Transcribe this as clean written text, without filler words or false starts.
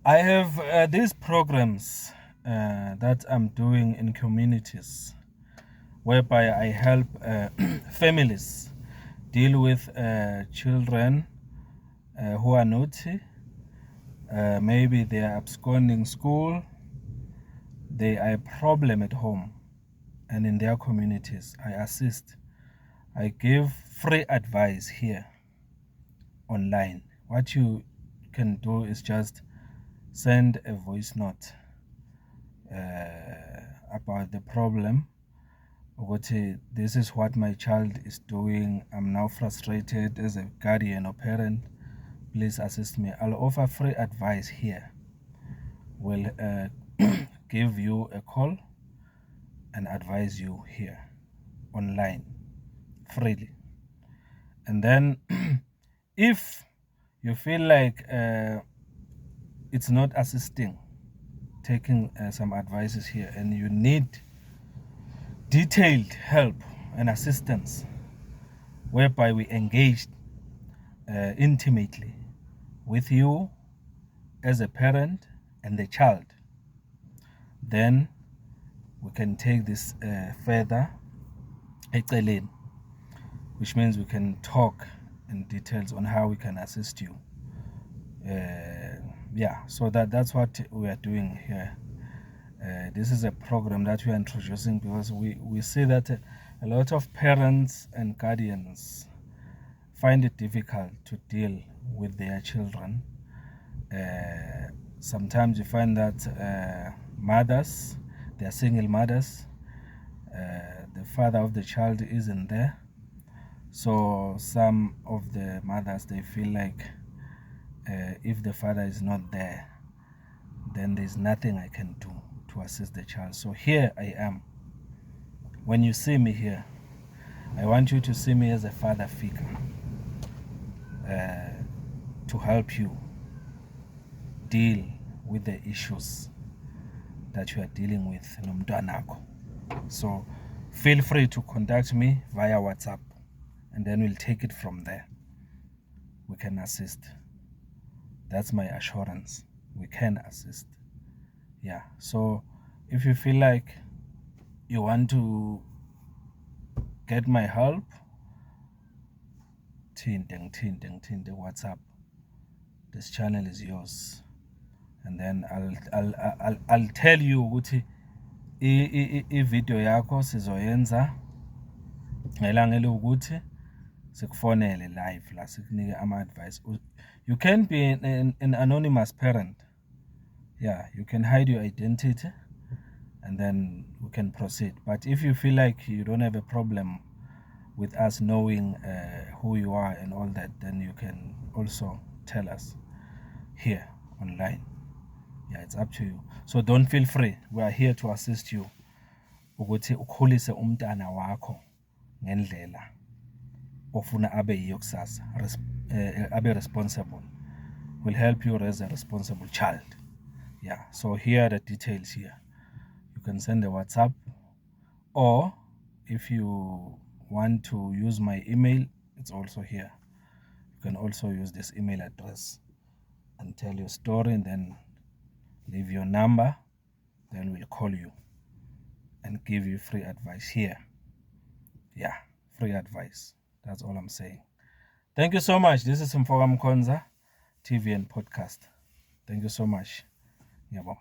I have these programs that I'm doing in communities whereby I help families deal with children who are naughty. Maybe they are absconding school, they are a problem at home and in their communities. I assist. I give free advice here online. What you can do is just send a voice note about the problem. This is what my child is doing. I'm now frustrated as a guardian or parent. Please assist me. I'll offer free advice here. We'll give you a call and advise you here online freely. And then if you feel like it's not assisting, taking some advices here, and you need detailed help and assistance whereby we engage intimately with you as a parent and the child, then we can take this further, which means we can talk in details on how we can assist you. So that's what we are doing here. This is a program that we are introducing because we see that a lot of parents and guardians find it difficult to deal with their children. Sometimes you find that mothers, they are single mothers, the father of the child isn't there. So some of the mothers, they feel like if the father is not there, then there's nothing I can do to assist the child. So here I am. When you see me here, I want you to see me as a father figure to help you deal with the issues that you are dealing with nomntwanakho. So feel free to contact me via WhatsApp, and then we'll take it from there. We can assist. That's my assurance. We can assist. Yeah. So if you feel like you want to get my help, tinting WhatsApp. This channel is yours. And then I'll tell you ukuthi i-video yakho sizoyenza ngelanga elokuthi sikufonele live la sikunike ama-advice. You can be an anonymous parent. Yeah, you can hide your identity and then we can proceed. But if you feel like you don't have a problem with us knowing who you are and all that, then you can also tell us here online. Yeah, it's up to you. So don't feel free. We are here to assist you ukuthi ukhulise umntana wakho ngendlela ofuna abe yiyo kusasa, abe responsible. We'll help you raise a responsible child. Yeah, so here are the details here. You can send a WhatsApp, or if you want to use my email, it's also here. You can also use this email address and tell your story and then leave your number. Then we'll call you and give you free advice here. Yeah, free advice. That's all I'm saying. Thank you so much. This is Mfoka Mkonza TV and podcast. Thank you so much. Yabo.